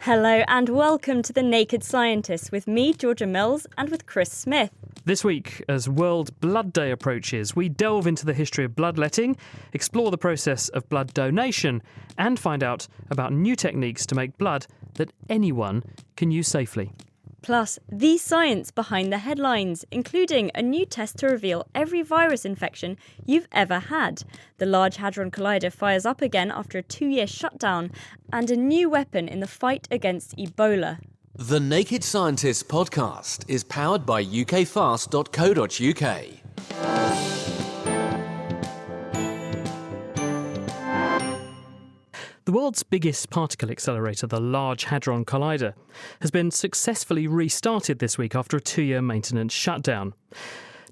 Hello and welcome to The Naked Scientists with me, Georgia Mills, and with Chris Smith. This week, as World Blood Day approaches, we delve into the history of bloodletting, explore the process of blood donation, and find out about new techniques to make blood that anyone can use safely. Plus, the science behind the headlines, including a new test to reveal every virus infection you've ever had. The Large Hadron Collider fires up again after a 2-year shutdown, and a new weapon in the fight against Ebola. The Naked Scientists podcast is powered by ukfast.co.uk. The world's biggest particle accelerator, the Large Hadron Collider, has been successfully restarted this week after a 2-year maintenance shutdown.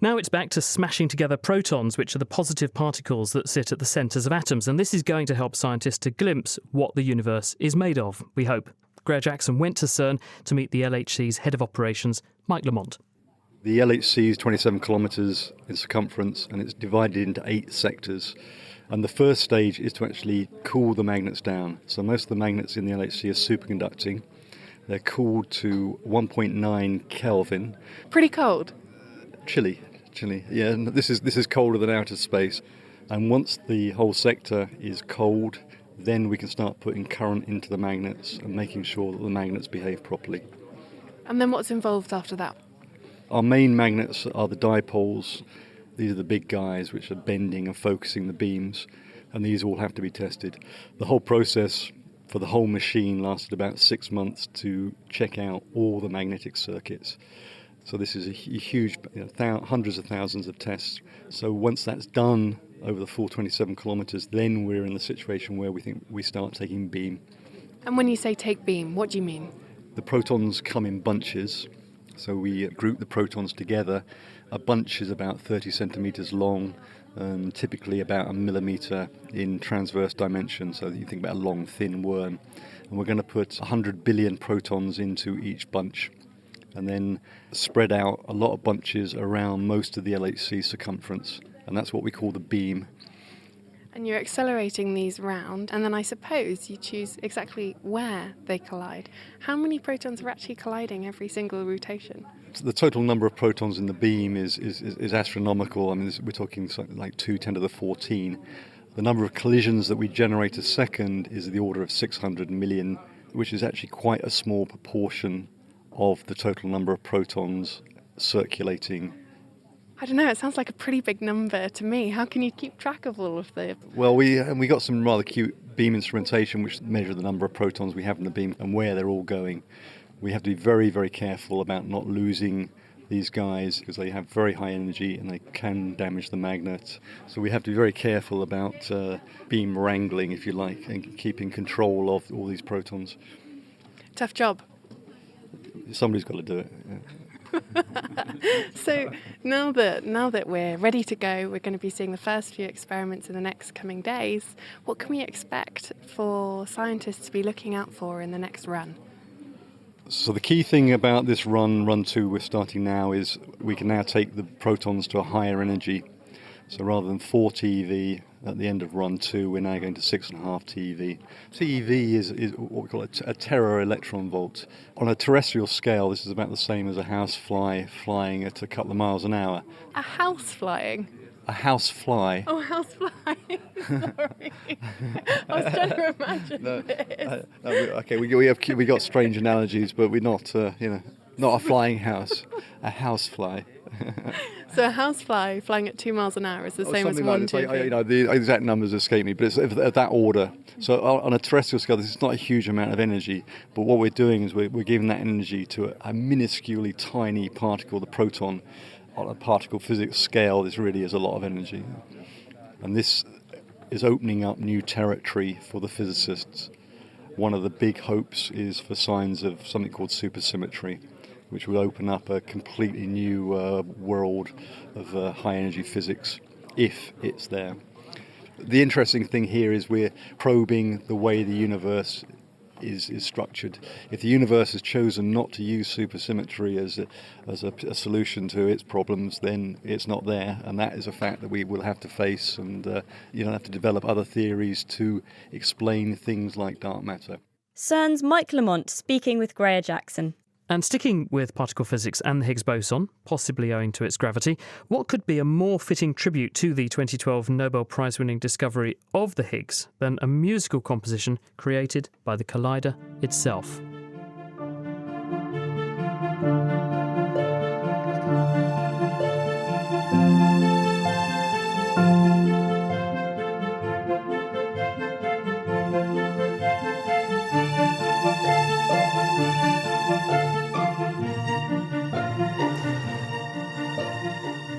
Now it's back to smashing together protons, which are the positive particles that sit at the centres of atoms, and this is going to help scientists to glimpse what the universe is made of, we hope. Greer Jackson went to CERN to meet the LHC's head of operations, Mike Lamont. The LHC is 27 kilometres in circumference and it's divided into 8 sectors. And the first stage is to actually cool the magnets down. So most of the magnets in the LHC are superconducting. They're cooled to 1.9 Kelvin. Pretty cold. Chilly. Yeah, and this is colder than outer space. And once the whole sector is cold, then we can start putting current into the magnets and making sure that the magnets behave properly. And then what's involved after that? Our main magnets are the dipoles. These are the big guys which are bending and focusing the beams, and these all have to be tested. The whole process for the whole machine lasted about 6 months to check out all the magnetic circuits. So this is a huge, hundreds of thousands of tests. So once that's done over the full 27 kilometres, then we're in the situation where we think we start taking beam. And when you say take beam, what do you mean? The protons come in bunches, so we group the protons together. A bunch is about 30 centimetres long, typically about a millimetre in transverse dimension, so you think about a long, thin worm. And we're going to put 100 billion protons into each bunch, and then spread out a lot of bunches around most of the LHC circumference, and that's what we call the beam. And you're accelerating these round, and then I suppose you choose exactly where they collide. How many protons are actually colliding every single rotation? The total number of protons in the beam is astronomical. I mean, we're talking something like 2 × 10⁻⁴. The number of collisions that we generate a second is the order of 600 million, which is actually quite a small proportion of the total number of protons circulating. I don't know, it sounds like a pretty big number to me. How can you keep track of all of the... Well, we got some rather cute beam instrumentation which measure the number of protons we have in the beam and where they're all going. We have to be very, very careful about not losing these guys because they have very high energy and they can damage the magnet. So we have to be very careful about beam wrangling, if you like, and keeping control of all these protons. Tough job. Somebody's got to do it. Yeah. So now that we're ready to go, we're going to be seeing the first few experiments in the next coming days. What can we expect for scientists to be looking out for in the next run? So the key thing about this run 2 we're starting now is we can now take the protons to a higher energy. So rather than 4 TeV at the end of run 2, we're now going to 6.5 TeV. TeV is what we call a tera electron volt. On a terrestrial scale, this is about the same as a housefly flying at a couple of miles an hour. A house flying? A housefly. Oh, housefly. Sorry. I was trying to imagine this. Okay, we got strange analogies, but we're not not a flying house, a housefly. So a housefly flying at 2 miles an hour is the same as 1 TeV. The exact numbers escape me, but it's of that order. So on a terrestrial scale, this is not a huge amount of energy, but what we're doing is we're giving that energy to a minusculely tiny particle, the proton. On a particle physics scale, this really is a lot of energy. And this is opening up new territory for the physicists. One of the big hopes is for signs of something called supersymmetry, which will open up a completely new world of high-energy physics, if it's there. The interesting thing here is we're probing the way the universe is structured. If the universe has chosen not to use supersymmetry as a solution to its problems, then it's not there, and that is a fact that we will have to face, and you don't have to develop other theories to explain things like dark matter. CERN's Mike Lamont speaking with Greer Jackson. And sticking with particle physics and the Higgs boson, possibly owing to its gravity, what could be a more fitting tribute to the 2012 Nobel Prize-winning discovery of the Higgs than a musical composition created by the collider itself?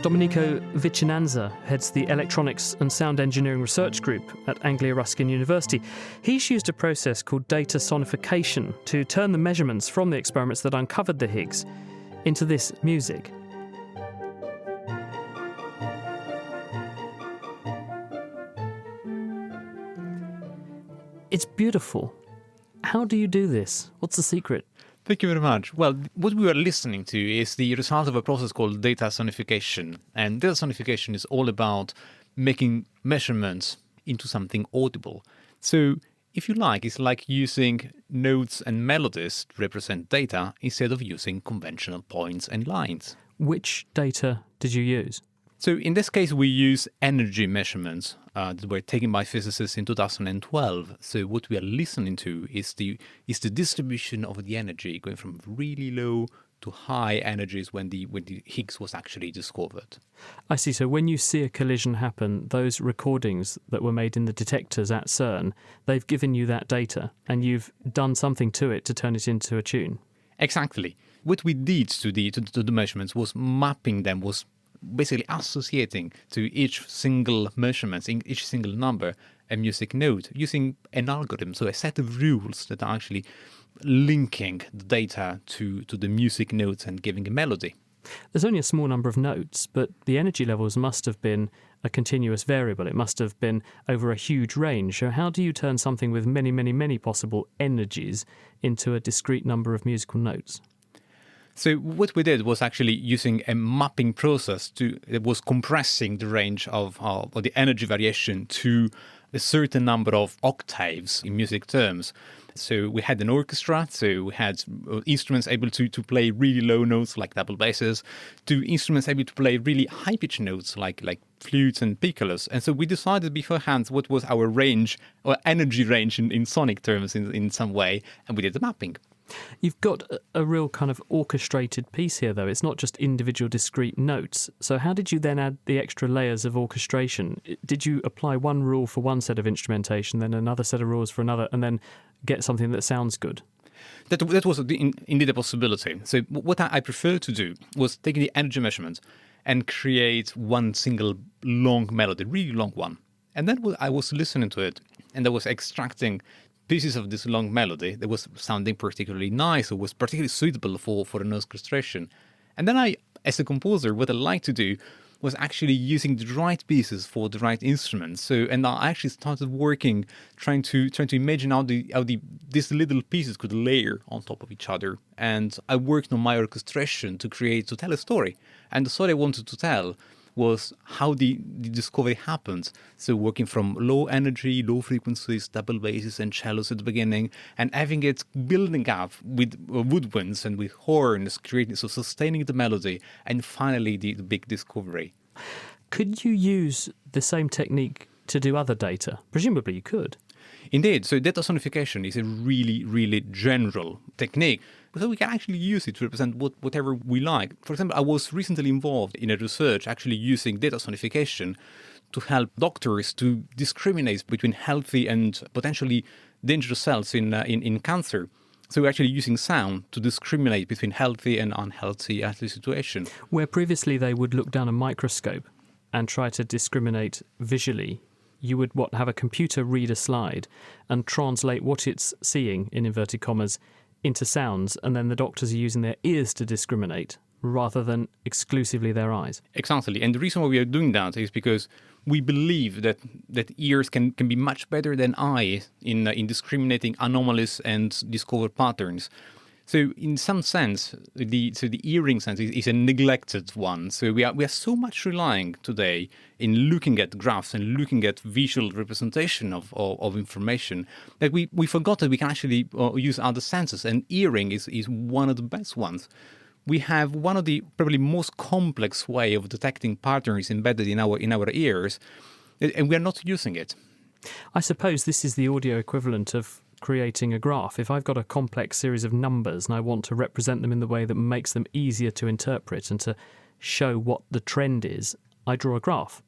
Domenico Vicinanza heads the Electronics and Sound Engineering Research Group at Anglia Ruskin University. He's used a process called data sonification to turn the measurements from the experiments that uncovered the Higgs into this music. It's beautiful. How do you do this? What's the secret? Thank you very much. Well, what we are listening to is the result of a process called data sonification. And data sonification is all about making measurements into something audible. So, if you like, it's like using notes and melodies to represent data instead of using conventional points and lines. Which data did you use? So in this case, we use energy measurements that were taken by physicists in 2012. So what we are listening to is the distribution of the energy going from really low to high energies when the Higgs was actually discovered. I see. So when you see a collision happen, those recordings that were made in the detectors at CERN, they've given you that data and you've done something to it to turn it into a tune. Exactly. What we did to the measurements was mapping them, was basically associating to each single measurement, in each single number, a music note using an algorithm, so a set of rules that are actually linking the data to the music notes and giving a melody. There's only a small number of notes, but the energy levels must have been a continuous variable. It must have been over a huge range. So how do you turn something with many, many, many possible energies into a discrete number of musical notes? So what we did was actually using a mapping process that was compressing the range of the energy variation to a certain number of octaves in music terms. So we had an orchestra, so we had instruments able to play really low notes like double basses, to instruments able to play really high-pitched notes like flutes and piccolos. And so we decided beforehand what was our range, or energy range in sonic terms in some way, and we did the mapping. You've got a real kind of orchestrated piece here, though. It's not just individual discrete notes. So how did you then add the extra layers of orchestration? Did you apply one rule for one set of instrumentation, then another set of rules for another, and then get something that sounds good? That was indeed a possibility. So what I prefer to do was take the energy measurement and create one single long melody, really long one. And then I was listening to it, and I was extracting pieces of this long melody that was sounding particularly nice or was particularly suitable for an orchestration. And then I, as a composer, what I like to do was actually using the right pieces for the right instruments. And I actually started working, trying to imagine how these little pieces could layer on top of each other. And I worked on my orchestration to tell a story. And the story I wanted to tell was how the discovery happened. So working from low energy, low frequencies, double basses and cellos at the beginning, and having it building up with woodwinds and with horns, sustaining the melody, and finally the big discovery. Could you use the same technique to do other data? Presumably you could. Indeed. So data sonification is a really, really general technique. So we can actually use it to represent whatever we like. For example, I was recently involved in a research actually using data sonification to help doctors to discriminate between healthy and potentially dangerous cells in cancer. So we're actually using sound to discriminate between healthy and unhealthy situation. Where previously they would look down a microscope and try to discriminate visually, you would have a computer read a slide and translate what it's seeing, in inverted commas, into sounds, and then the doctors are using their ears to discriminate rather than exclusively their eyes. Exactly. And the reason why we are doing that is because we believe that ears can be much better than eyes in discriminating anomalies and discover patterns. So in some sense, the earring sense is a neglected one. So we are so much relying today in looking at graphs and looking at visual representation of information that we forgot that we can actually use other senses. And earring is one of the best ones. We have one of the probably most complex way of detecting patterns embedded in our ears, and we are not using it. I suppose this is the audio equivalent of creating a graph. If I've got a complex series of numbers and I want to represent them in the way that makes them easier to interpret and to show what the trend is, I draw a graph.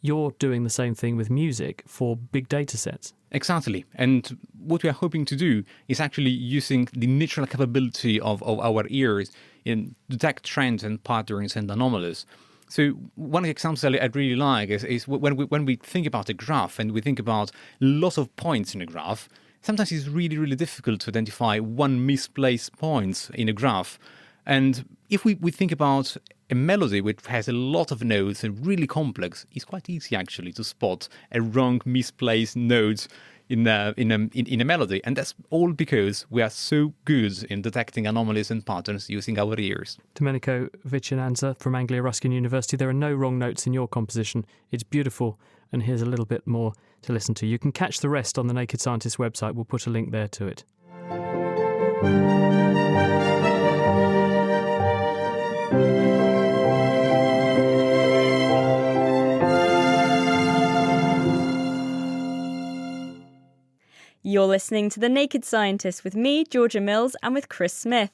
You're doing the same thing with music for big data sets. Exactly. And what we are hoping to do is actually using the natural capability of our ears in detect trends and patterns and anomalies. So one example I really like is when we think about a graph and we think about lots of points in a graph, sometimes it's really, really difficult to identify one misplaced point in a graph. And if we think about a melody which has a lot of notes and really complex, it's quite easy actually to spot a wrong misplaced note in a melody. And that's all because we are so good in detecting anomalies and patterns using our ears. Domenico Vicinanza from Anglia Ruskin University. There are no wrong notes in your composition. It's beautiful. And here's a little bit more to listen to. You can catch the rest on the Naked Scientist website. We'll put a link there to it. You're listening to The Naked Scientist with me, Georgia Mills, and with Chris Smith.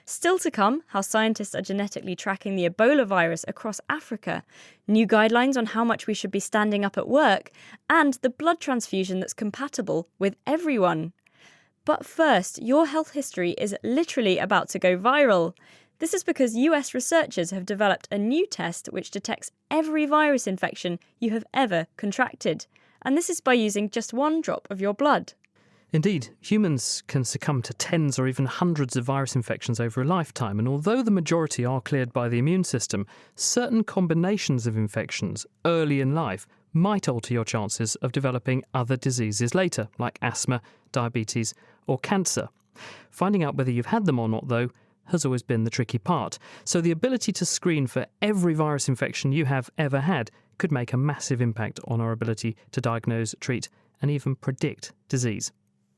Still to come, how scientists are genetically tracking the Ebola virus across Africa, new guidelines on how much we should be standing up at work, and the blood transfusion that's compatible with everyone. But first, your health history is literally about to go viral. This is because US researchers have developed a new test which detects every virus infection you have ever contracted. And this is by using just one drop of your blood. Indeed, humans can succumb to tens or even hundreds of virus infections over a lifetime, and although the majority are cleared by the immune system, certain combinations of infections early in life might alter your chances of developing other diseases later, like asthma, diabetes, or cancer. Finding out whether you've had them or not, though, has always been the tricky part. So the ability to screen for every virus infection you have ever had could make a massive impact on our ability to diagnose, treat, and even predict disease.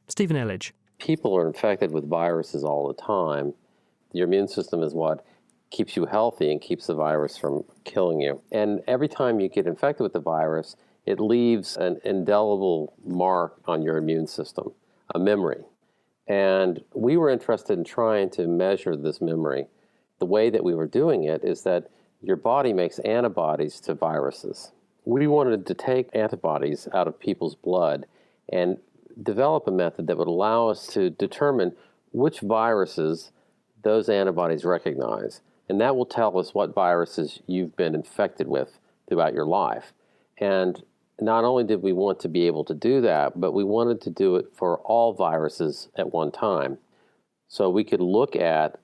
Stephen Elledge. People are infected with viruses all the time. Your immune system is what keeps you healthy and keeps the virus from killing you. And every time you get infected with the virus, it leaves an indelible mark on your immune system, a memory. And we were interested in trying to measure this memory. The way that we were doing it is that your body makes antibodies to viruses. We wanted to take antibodies out of people's blood and develop a method that would allow us to determine which viruses those antibodies recognize. And that will tell us what viruses you've been infected with throughout your life. And not only did we want to be able to do that, but we wanted to do it for all viruses at one time. So we could look at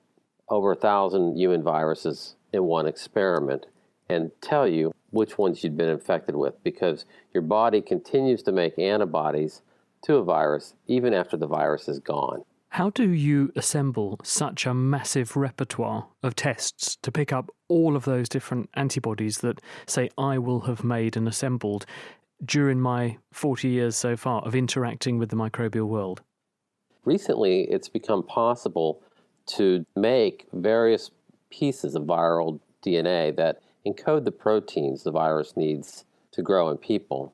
over 1,000 human viruses in one experiment and tell you which ones you'd been infected with, because your body continues to make antibodies to a virus even after the virus is gone. How do you assemble such a massive repertoire of tests to pick up all of those different antibodies that, say, I will have made and assembled during my 40 years so far of interacting with the microbial world? Recently, it's become possible to make various pieces of viral DNA that encode the proteins the virus needs to grow in people.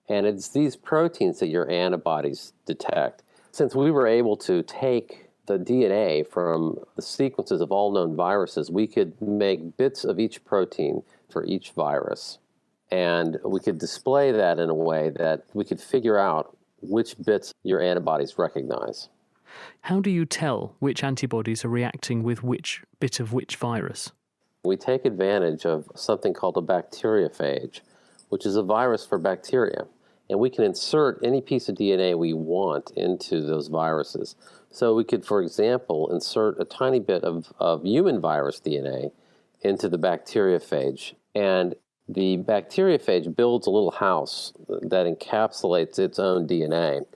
And it's these proteins that your antibodies detect. Since we were able to take the DNA from the sequences of all known viruses, we could make bits of each protein for each virus. And we could display that in a way that we could figure out which bits your antibodies recognize. How do you tell which antibodies are reacting with which bit of which virus? We take advantage of something called a bacteriophage, which is a virus for bacteria. And we can insert any piece of DNA we want into those viruses. So we could, for example, insert a tiny bit of human virus DNA into the bacteriophage. And the bacteriophage builds a little house that encapsulates its own DNA.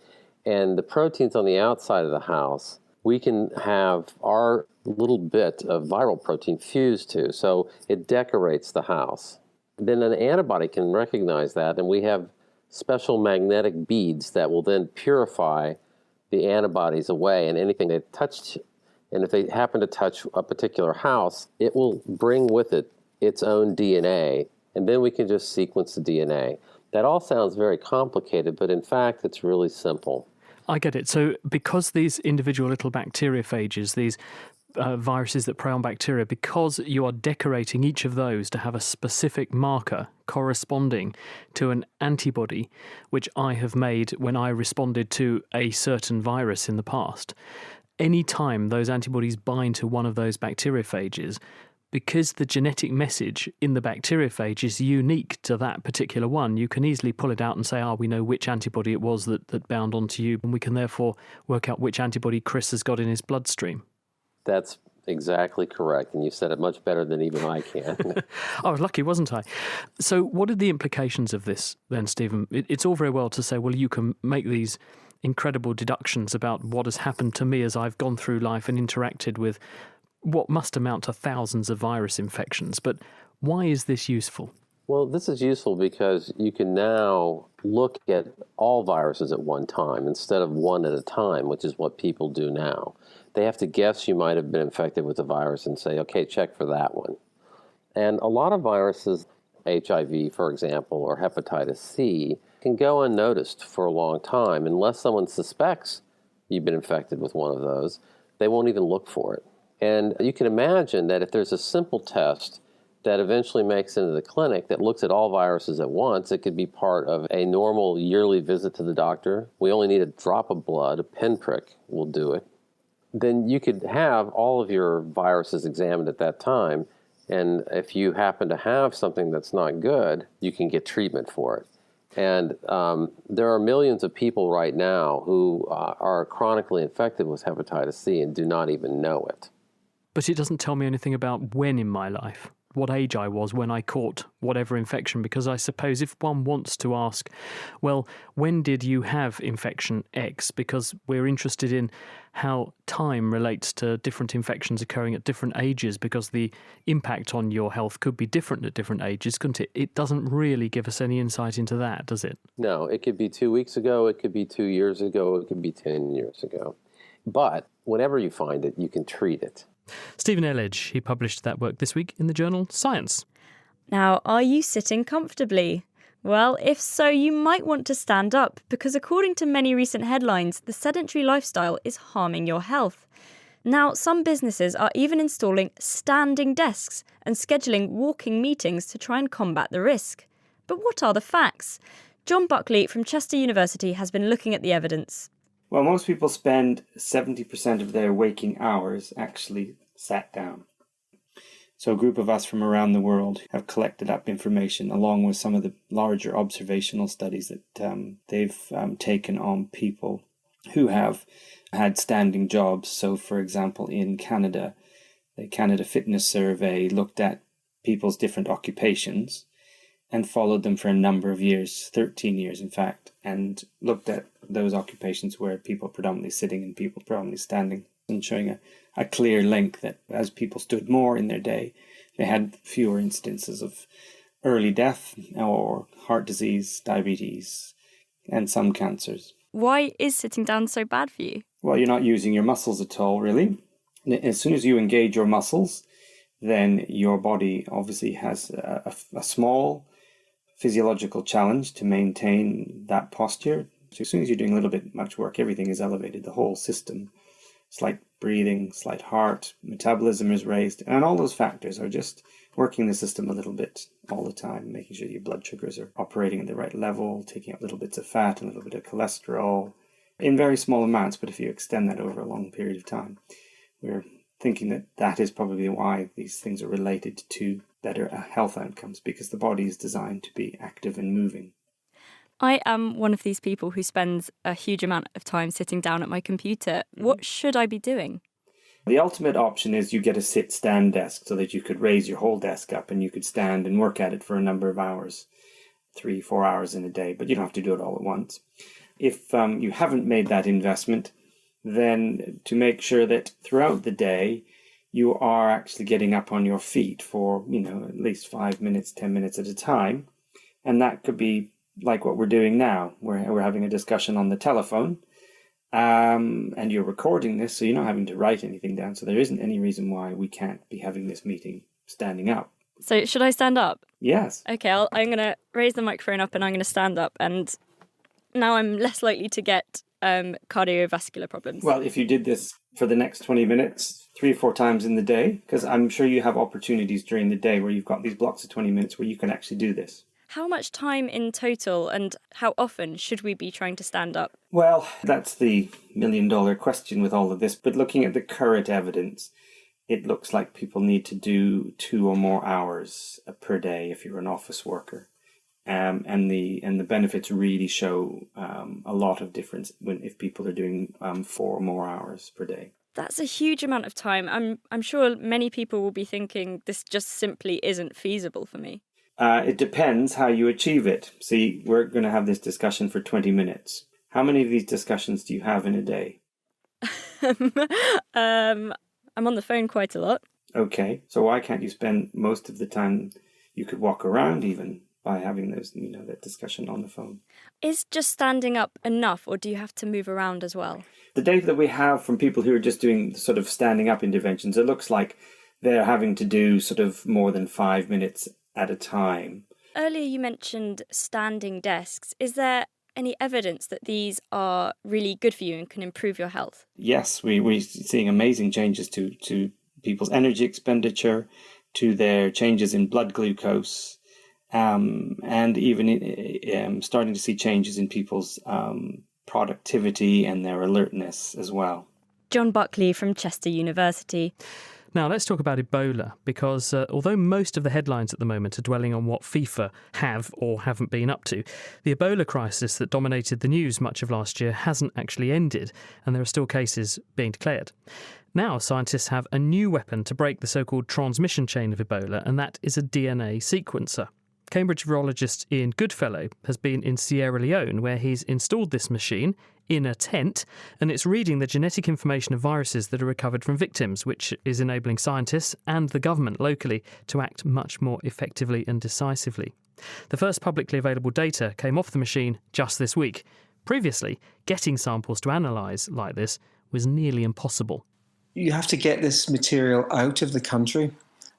And the proteins on the outside of the house we can have our little bit of viral protein fused to, so it decorates the house. Then an antibody can recognize that, and we have special magnetic beads that will then purify the antibodies away, and anything they touched, and if they happen to touch a particular house, it will bring with it its own DNA, and then we can just sequence the DNA. That all sounds very complicated, but in fact, it's really simple. I get it. So because these individual little bacteriophages, these viruses that prey on bacteria, because you are decorating each of those to have a specific marker corresponding to an antibody, which I have made when I responded to a certain virus in the past, any time those antibodies bind to one of those bacteriophages, because the genetic message in the bacteriophage is unique to that particular one, you can easily pull it out and say, we know which antibody it was that bound onto you, and we can therefore work out which antibody Chris has got in his bloodstream. That's exactly correct, and you said it much better than even I can. I was lucky, wasn't I? So what are the implications of this then, Stephen? It's all very well to say, well, you can make these incredible deductions about what has happened to me as I've gone through life and interacted with what must amount to thousands of virus infections. But why is this useful? Well, this is useful because you can now look at all viruses at one time instead of one at a time, which is what people do now. They have to guess you might have been infected with a virus and say, okay, check for that one. And a lot of viruses, HIV, for example, or hepatitis C, can go unnoticed for a long time. Unless someone suspects you've been infected with one of those, they won't even look for it. And you can imagine that if there's a simple test that eventually makes it into the clinic that looks at all viruses at once, it could be part of a normal yearly visit to the doctor. We only need a drop of blood, a pinprick will do it. Then you could have all of your viruses examined at that time, and if you happen to have something that's not good, you can get treatment for it. And there are millions of people right now who are chronically infected with hepatitis C and do not even know it. But it doesn't tell me anything about when in my life, what age I was when I caught whatever infection, because I suppose if one wants to ask, well, when did you have infection X? Because we're interested in how time relates to different infections occurring at different ages, because the impact on your health could be different at different ages, couldn't it? It doesn't really give us any insight into that, does it? No, it could be 2 weeks ago, it could be 2 years ago, it could be 10 years ago. But whenever you find it, you can treat it. Stephen Elledge, he published that work this week in the journal Science. Now, are you sitting comfortably? Well, if so, you might want to stand up, because according to many recent headlines, the sedentary lifestyle is harming your health. Now, some businesses are even installing standing desks and scheduling walking meetings to try and combat the risk. But what are the facts? John Buckley from Chester University has been looking at the evidence. Well, most people spend 70% of their waking hours actually sat down. So a group of us from around the world have collected up information along with some of the larger observational studies that they've taken on people who have had standing jobs. So, for example, in Canada, the Canada Fitness Survey looked at people's different occupations and followed them for a number of years, 13 years in fact, and looked at those occupations where people predominantly sitting and people predominantly standing, and showing a clear link that as people stood more in their day, they had fewer instances of early death or heart disease, diabetes, and some cancers. Why is sitting down so bad for you? Well, you're not using your muscles at all, really. As soon as you engage your muscles, then your body obviously has a small physiological challenge to maintain that posture. So as soon as you're doing a little bit much work, everything is elevated, the whole system. Slight breathing, slight heart, metabolism is raised, and all those factors are just working the system a little bit all the time, making sure your blood sugars are operating at the right level, taking up little bits of fat and a little bit of cholesterol in very small amounts, but if you extend that over a long period of time, we're thinking that that is probably why these things are related to better health outcomes, because the body is designed to be active and moving. I am one of these people who spends a huge amount of time sitting down at my computer. What should I be doing? The ultimate option is you get a sit-stand desk so that you could raise your whole desk up and you could stand and work at it for a number of hours, 3-4 hours in a day, but you don't have to do it all at once. If you haven't made that investment, then to make sure that throughout the day you are actually getting up on your feet for, at least 5 minutes, 10 minutes at a time. And that could be like what we're doing now. We're having a discussion on the telephone, and you're recording this, so you're not having to write anything down. So there isn't any reason why we can't be having this meeting standing up. So should I stand up? Yes. Okay, I'm going to raise the microphone up and I'm going to stand up. And now I'm less likely to get cardiovascular problems. Well, if you did this for the next 20 minutes, 3 or 4 times in the day, because I'm sure you have opportunities during the day where you've got these blocks of 20 minutes where you can actually do this. How much time in total and how often should we be trying to stand up? Well, that's the million-dollar question with all of this. But looking at the current evidence, it looks like people need to do 2 or more hours per day if you're an office worker. And the benefits really show a lot of difference if people are doing 4 or more hours per day. That's a huge amount of time. I'm sure many people will be thinking this just simply isn't feasible for me. It depends how you achieve it. See, we're going to have this discussion for 20 minutes. How many of these discussions do you have in a day? I'm on the phone quite a lot. Okay, so why can't you spend most of the time you could walk around even by having those, that discussion on the phone? Is just standing up enough, or do you have to move around as well? The data that we have from people who are just doing sort of standing up interventions, it looks like they're having to do sort of more than 5 minutes at a time. Earlier you mentioned standing desks. Is there any evidence that these are really good for you and can improve your health? Yes, we're seeing amazing changes to people's energy expenditure, to their changes in blood glucose, and even starting to see changes in people's productivity and their alertness as well. John Buckley from Chester University. Now, let's talk about Ebola, because although most of the headlines at the moment are dwelling on what FIFA have or haven't been up to, the Ebola crisis that dominated the news much of last year hasn't actually ended, and there are still cases being declared. Now, scientists have a new weapon to break the so-called transmission chain of Ebola, and that is a DNA sequencer. Cambridge virologist Ian Goodfellow has been in Sierra Leone, where he's installed this machine in a tent, and it's reading the genetic information of viruses that are recovered from victims, which is enabling scientists and the government locally to act much more effectively and decisively. The first publicly available data came off the machine just this week. Previously, getting samples to analyse like this was nearly impossible. You have to get this material out of the country,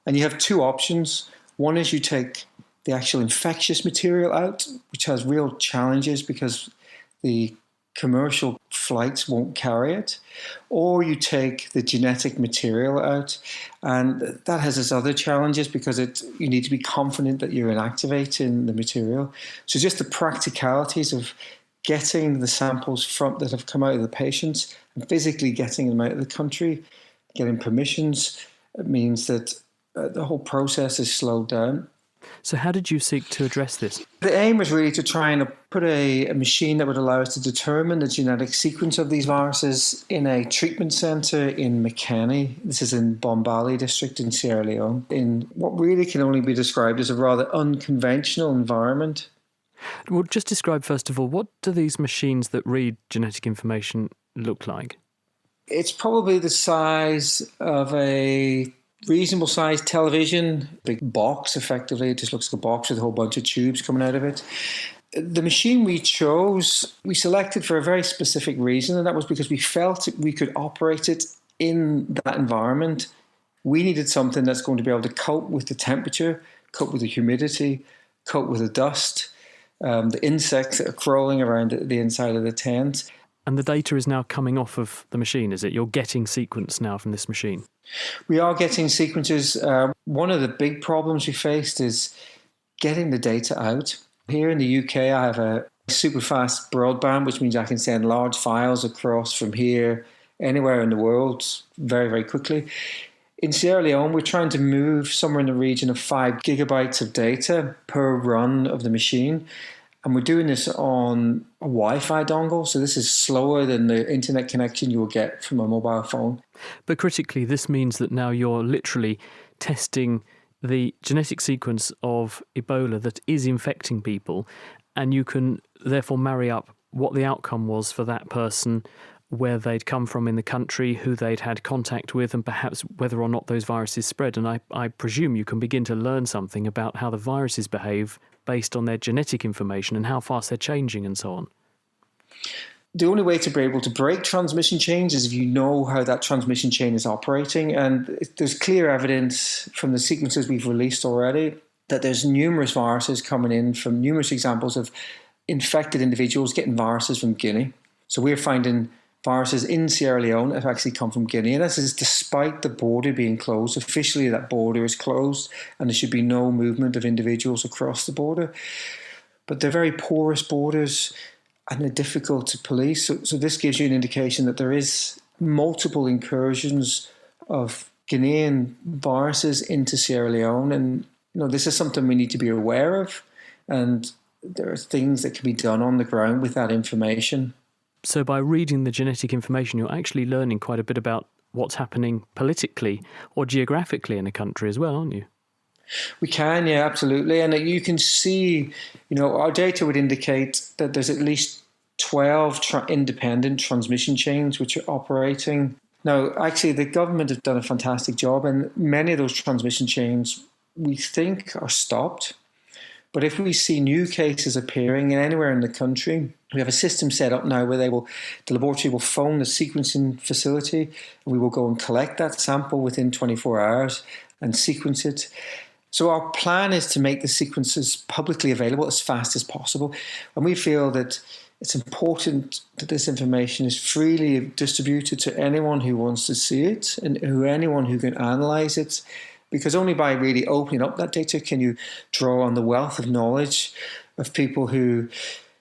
and you have 2 options. One is you take the actual infectious material out, which has real challenges because the commercial flights won't carry it, or you take the genetic material out, and that has its other challenges because you need to be confident that you're inactivating the material. So just the practicalities of getting the samples that have come out of the patients and physically getting them out of the country, getting permissions, it means that the whole process is slowed down. So how did you seek to address this? The aim was really to try and put a machine that would allow us to determine the genetic sequence of these viruses in a treatment centre in Makeni. This is in Bombali district in Sierra Leone, in what really can only be described as a rather unconventional environment. Well, just describe, first of all, what do these machines that read genetic information look like? It's probably the size of a reasonable sized television, big box effectively. It just looks like a box with a whole bunch of tubes coming out of it. The machine we chose, we selected for a very specific reason, and that was because we felt we could operate it in that environment. We needed something that's going to be able to cope with the temperature, cope with the humidity, cope with the dust, the insects that are crawling around the inside of the tent. And the data is now coming off of the machine, is it? You're getting sequence now from this machine? We are getting sequences. One of the big problems we faced is getting the data out. Here in the UK, I have a super fast broadband, which means I can send large files across from here anywhere in the world very, very quickly. In Sierra Leone, we're trying to move somewhere in the region of 5 gigabytes of data per run of the machine. And we're doing this on a Wi-Fi dongle, so this is slower than the internet connection you will get from a mobile phone. But critically, this means that now you're literally testing the genetic sequence of Ebola that is infecting people, and you can therefore marry up what the outcome was for that person where they'd come from in the country, who they'd had contact with, and perhaps whether or not those viruses spread. And I presume you can begin to learn something about how the viruses behave based on their genetic information and how fast they're changing and so on. The only way to be able to break transmission chains is if you know how that transmission chain is operating. And there's clear evidence from the sequences we've released already that there's numerous viruses coming in from numerous examples of infected individuals getting viruses from Guinea. So we're finding viruses in Sierra Leone that have actually come from Guinea. And this is despite the border being closed. Officially, that border is closed and there should be no movement of individuals across the border. But they're very porous borders and they're difficult to police. So this gives you an indication that there is multiple incursions of Guinean viruses into Sierra Leone. And this is something we need to be aware of. And there are things that can be done on the ground with that information. So by reading the genetic information, you're actually learning quite a bit about what's happening politically or geographically in a country as well, aren't you? We can, yeah, absolutely. And you can see, our data would indicate that there's at least 12 independent transmission chains which are operating. Now, actually, the government have done a fantastic job, and many of those transmission chains, we think, are stopped. But if we see new cases appearing anywhere in the country, we have a system set up now where the laboratory will phone the sequencing facility, and we will go and collect that sample within 24 hours and sequence it. So our plan is to make the sequences publicly available as fast as possible. And we feel that it's important that this information is freely distributed to anyone who wants to see it and anyone who can analyze it. Because only by really opening up that data can you draw on the wealth of knowledge of people who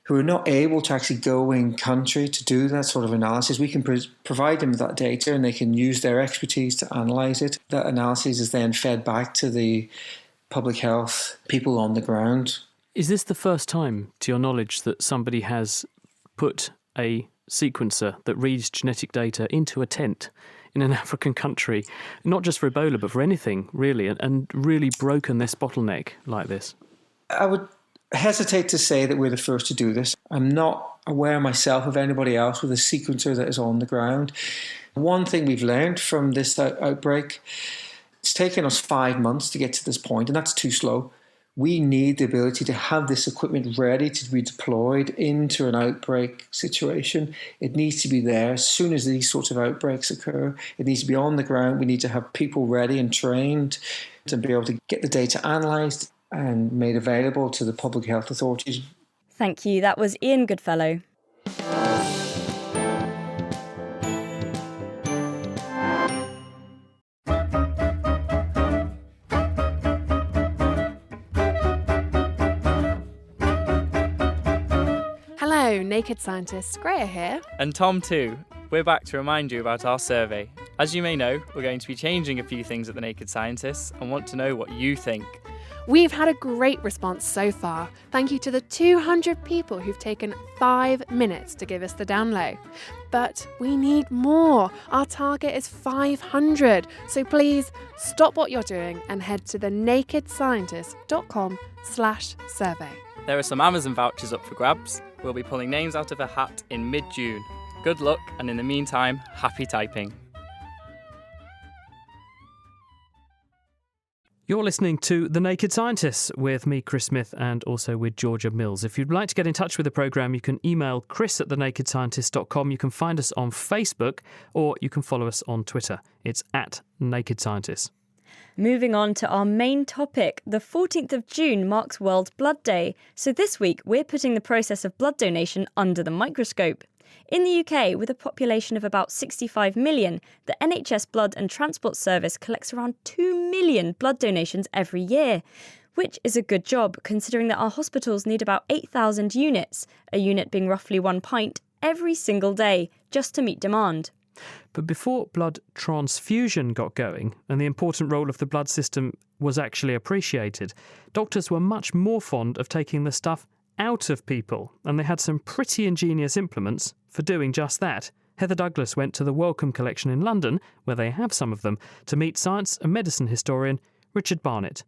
are not able to actually go in country to do that sort of analysis. We can provide them with that data and they can use their expertise to analyse it. That analysis is then fed back to the public health people on the ground. Is this the first time, to your knowledge, that somebody has put a sequencer that reads genetic data into a tent in an African country, not just for Ebola, but for anything, really, and really broken this bottleneck like this? I would hesitate to say that we're the first to do this. I'm not aware myself of anybody else with a sequencer that is on the ground. One thing we've learned from this outbreak, it's taken us 5 months to get to this point, and that's too slow. We need the ability to have this equipment ready to be deployed into an outbreak situation. It needs to be there as soon as these sorts of outbreaks occur. It needs to be on the ground. We need to have people ready and trained to be able to get the data analysed and made available to the public health authorities. Thank you. That was Ian Goodfellow. Hello, Naked Scientists. Greya here. And Tom too. We're back to remind you about our survey. As you may know, we're going to be changing a few things at the Naked Scientists and want to know what you think. We've had a great response so far. Thank you to the 200 people who've taken 5 minutes to give us the down low. But we need more. Our target is 500. So please stop what you're doing and head to thenakedscientist.com/survey. There are some Amazon vouchers up for grabs. We'll be pulling names out of a hat in mid-June. Good luck, and in the meantime, happy typing. You're listening to The Naked Scientists with me, Chris Smith, and also with Georgia Mills. If you'd like to get in touch with the programme, you can email chris@thenakedscientist.com. You can find us on Facebook, or you can follow us on Twitter. It's @NakedScientists. Moving on to our main topic, the 14th of June marks World Blood Day. So this week, we're putting the process of blood donation under the microscope. In the UK, with a population of about 65 million, the NHS Blood and Transport Service collects around 2 million blood donations every year, which is a good job considering that our hospitals need about 8,000 units, a unit being roughly 1 pint, every single day, just to meet demand. But before blood transfusion got going and the important role of the blood system was actually appreciated, doctors were much more fond of taking the stuff out of people, and they had some pretty ingenious implements for doing just that. Heather Douglas went to the Wellcome Collection in London, where they have some of them, to meet science and medicine historian Richard Barnett.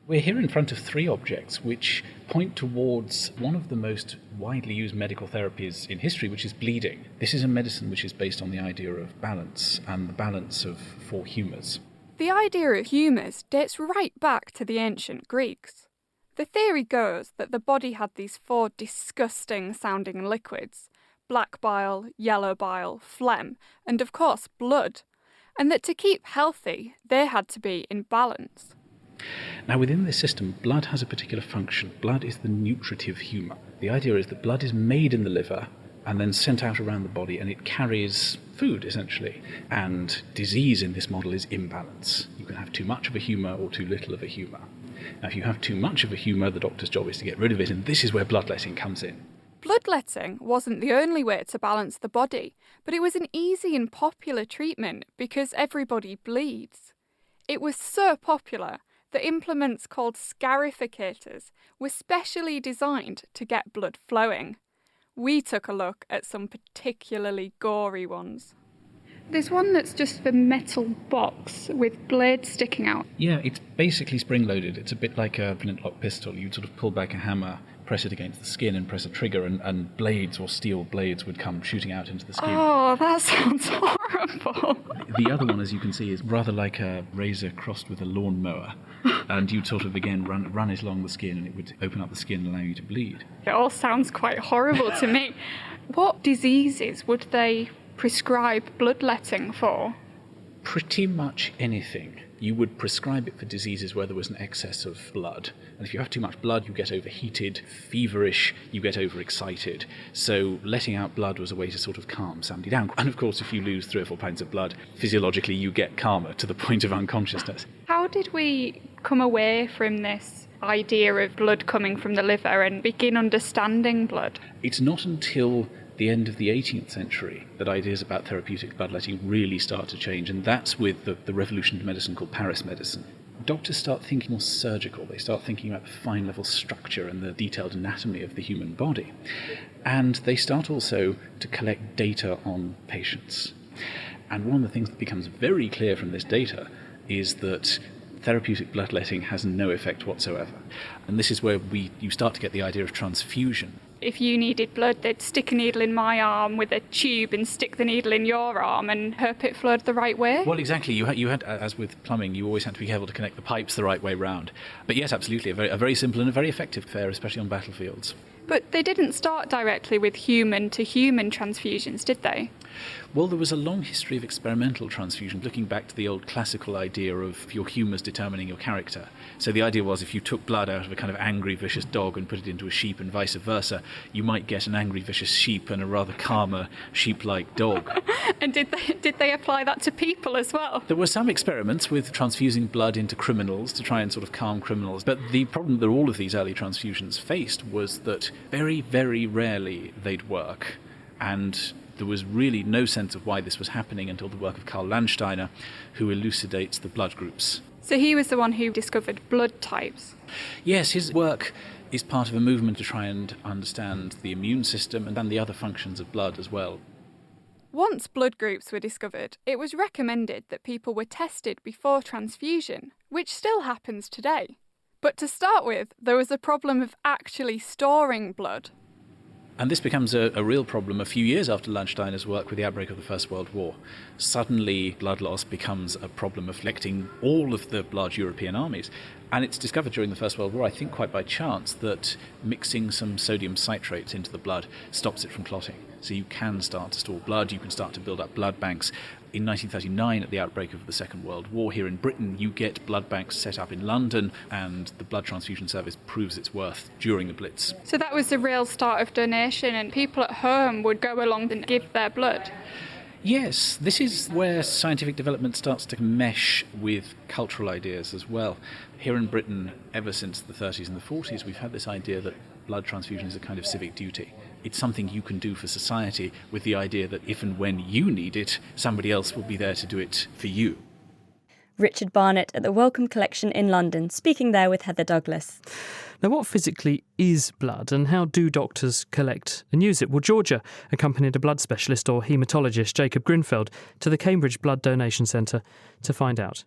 We're here in front of three objects which point towards one of the most widely used medical therapies in history, which is bleeding. This is a medicine which is based on the idea of balance and the balance of four humours. The idea of humours dates right back to the ancient Greeks. The theory goes that the body had these four disgusting sounding liquids: black bile, yellow bile, phlegm, and of course blood, and that to keep healthy they had to be in balance. Now, within this system, blood has a particular function. Blood is the nutritive humour. The idea is that blood is made in the liver and then sent out around the body, and it carries food, essentially. And disease in this model is imbalance. You can have too much of a humour or too little of a humour. Now, if you have too much of a humour, the doctor's job is to get rid of it, and this is where bloodletting comes in. Bloodletting wasn't the only way to balance the body, but it was an easy and popular treatment because everybody bleeds. It was so popular that implements called scarificators were specially designed to get blood flowing. We took a look at some particularly gory ones. There's one that's just a metal box with blades sticking out. Yeah, it's basically spring-loaded. It's a bit like a flintlock pistol. You'd sort of pull back a hammer, press it against the skin and press a trigger, and blades or steel blades would come shooting out into the skin. Oh, that sounds horrible. The other one, as you can see, is rather like a razor crossed with a lawnmower. And you'd sort of, again, run it along the skin, and it would open up the skin and allow you to bleed. It all sounds quite horrible to me. What diseases would they prescribe bloodletting for? Pretty much anything. You would prescribe it for diseases where there was an excess of blood. And if you have too much blood, you get overheated, feverish, you get overexcited. So letting out blood was a way to sort of calm somebody down. And of course, if you lose 3 or 4 pints of blood, physiologically you get calmer to the point of unconsciousness. How did we come away from this idea of blood coming from the liver and begin understanding blood? It's not until the end of the 18th century that ideas about therapeutic bloodletting really start to change, and that's with the revolution of medicine called Paris medicine. Doctors start thinking more surgical. They start thinking about the fine level structure and the detailed anatomy of the human body. And they start also to collect data on patients. And one of the things that becomes very clear from this data is that therapeutic bloodletting has no effect whatsoever. And this is where you start to get the idea of transfusion. If you needed blood, they'd stick a needle in my arm with a tube and stick the needle in your arm and hope it flowed the right way? Well, exactly. You had, as with plumbing, you always had to be careful to connect the pipes the right way round. But yes, absolutely, a very simple and a very effective affair, especially on battlefields. But they didn't start directly with human-to-human transfusions, did they? Well, there was a long history of experimental transfusion, looking back to the old classical idea of your humours determining your character. So the idea was if you took blood out of a kind of angry, vicious dog and put it into a sheep and vice versa, you might get an angry, vicious sheep and a rather calmer, sheep-like dog. And did they apply that to people as well? There were some experiments with transfusing blood into criminals to try and sort of calm criminals. But the problem that all of these early transfusions faced was that very, very rarely they'd work. And there was really no sense of why this was happening until the work of Karl Landsteiner, who elucidates the blood groups. So he was the one who discovered blood types? Yes, his work is part of a movement to try and understand the immune system and the other functions of blood as well. Once blood groups were discovered, it was recommended that people were tested before transfusion, which still happens today. But to start with, there was a problem of actually storing blood. And this becomes a real problem a few years after Landsteiner's work with the outbreak of the First World War. Suddenly, blood loss becomes a problem afflicting all of the large European armies. And it's discovered during the First World War, I think quite by chance, that mixing some sodium citrates into the blood stops it from clotting. So you can start to store blood, you can start to build up blood banks. In 1939, at the outbreak of the Second World War here in Britain, you get blood banks set up in London, and the blood transfusion service proves its worth during the Blitz. So that was the real start of donation, and people at home would go along and give their blood? Yes, this is where scientific development starts to mesh with cultural ideas as well. Here in Britain, ever since the 30s and the 40s, we've had this idea that blood transfusion is a kind of civic duty. It's something you can do for society, with the idea that if and when you need it, somebody else will be there to do it for you. Richard Barnett at the Wellcome Collection in London, speaking there with Heather Douglas. Now, what physically is blood, and how do doctors collect and use it? Well, Georgia accompanied a blood specialist or haematologist, Jacob Grinfeld, to the Cambridge Blood Donation Centre to find out.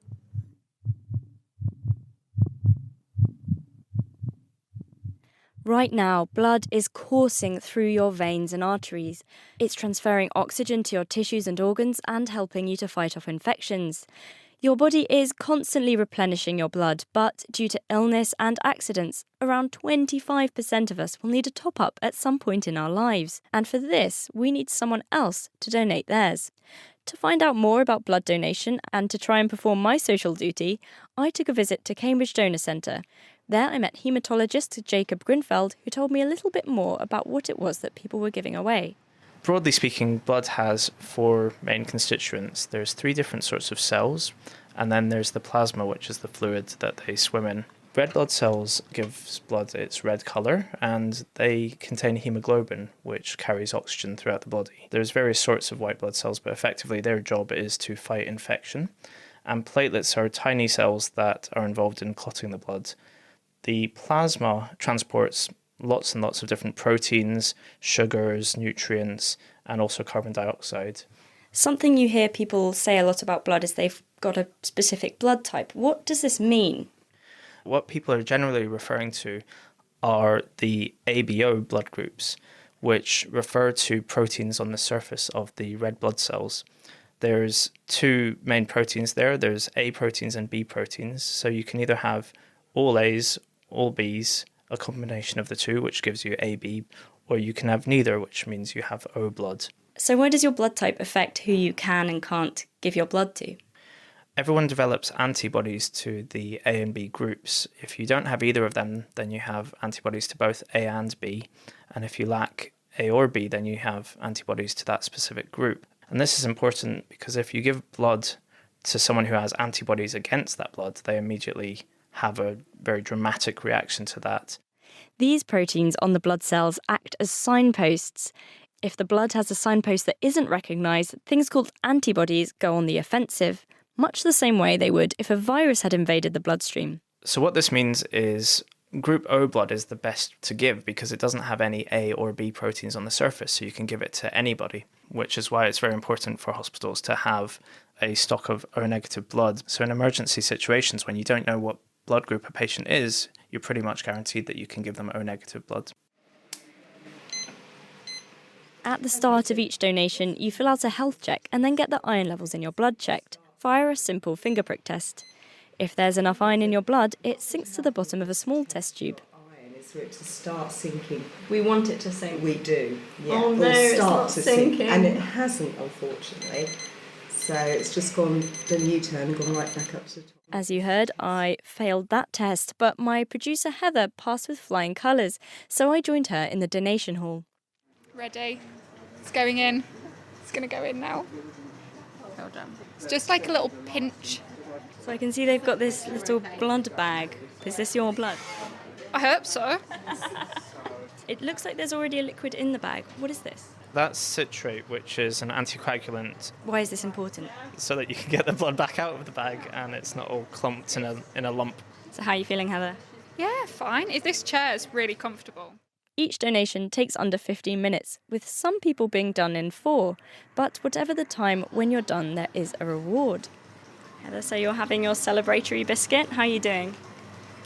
Right now, blood is coursing through your veins and arteries. It's transferring oxygen to your tissues and organs and helping you to fight off infections. Your body is constantly replenishing your blood, but due to illness and accidents, around 25% of us will need a top-up at some point in our lives. And for this, we need someone else to donate theirs. To find out more about blood donation and to try and perform my social duty, I took a visit to Cambridge Donor Centre. There I met haematologist Jacob Grinfeld, who told me a little bit more about what it was that people were giving away. Broadly speaking, blood has 4 main constituents. There's 3 different sorts of cells, and then there's the plasma, which is the fluid that they swim in. Red blood cells gives blood its red colour, and they contain hemoglobin, which carries oxygen throughout the body. There's various sorts of white blood cells, but effectively their job is to fight infection. And platelets are tiny cells that are involved in clotting the blood. The plasma transports lots and lots of different proteins, sugars, nutrients, and also carbon dioxide. Something you hear people say a lot about blood is they've got a specific blood type. What does this mean? What people are generally referring to are the ABO blood groups, which refer to proteins on the surface of the red blood cells. There's 2 main proteins there. There's A proteins and B proteins. So you can either have all A's, all B's, a combination of the 2, which gives you AB, or you can have neither, which means you have O blood. So why does your blood type affect who you can and can't give your blood to? Everyone develops antibodies to the A and B groups. If you don't have either of them, then you have antibodies to both A and B. And if you lack A or B, then you have antibodies to that specific group. And this is important because if you give blood to someone who has antibodies against that blood, they immediately have a very dramatic reaction to that. These proteins on the blood cells act as signposts. If the blood has a signpost that isn't recognised, things called antibodies go on the offensive, much the same way they would if a virus had invaded the bloodstream. So what this means is group O blood is the best to give because it doesn't have any A or B proteins on the surface, so you can give it to anybody, which is why it's very important for hospitals to have a stock of O-negative blood. So in emergency situations, when you don't know what blood group a patient is, you're pretty much guaranteed that you can give them O-negative blood. At the start of each donation, you fill out a health check and then get the iron levels in your blood checked via a simple finger prick test. If there's enough iron in your blood, it sinks to the bottom of a small test tube. Iron is for it to start sinking. We want it to sink. We do, yeah. Oh no, it's not sinking. And it hasn't, unfortunately. So it's just gone the U-turn and gone right back up to the top. As you heard, I failed that test, but my producer Heather passed with flying colours, so I joined her in the donation hall. Ready? It's going in. It's going to go in now. Well done. It's just like a little pinch. So I can see they've got this little blood bag. Is this your blood? I hope so. It looks like there's already a liquid in the bag. What is this? That's citrate, which is an anticoagulant. Why is this important? So that you can get the blood back out of the bag and it's not all clumped in a lump. So how are you feeling, Heather? Yeah, fine. This chair is really comfortable. Each donation takes under 15 minutes, with some people being done in 4. But whatever the time, when you're done, there is a reward. Heather, so you're having your celebratory biscuit. How are you doing?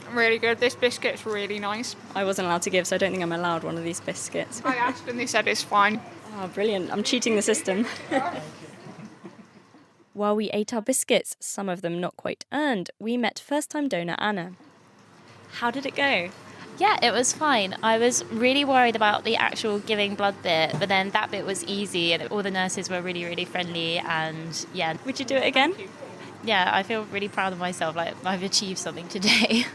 I'm really good. This biscuit's really nice. I wasn't allowed to give, so I don't think I'm allowed one of these biscuits. I asked and they said it's fine. Oh, brilliant. I'm cheating the system. While we ate our biscuits, some of them not quite earned, we met first-time donor Anna. How did it go? Yeah, it was fine. I was really worried about the actual giving blood bit, but then that bit was easy and all the nurses were really, really friendly and yeah. Would you do it again? Yeah, I feel really proud of myself, like I've achieved something today.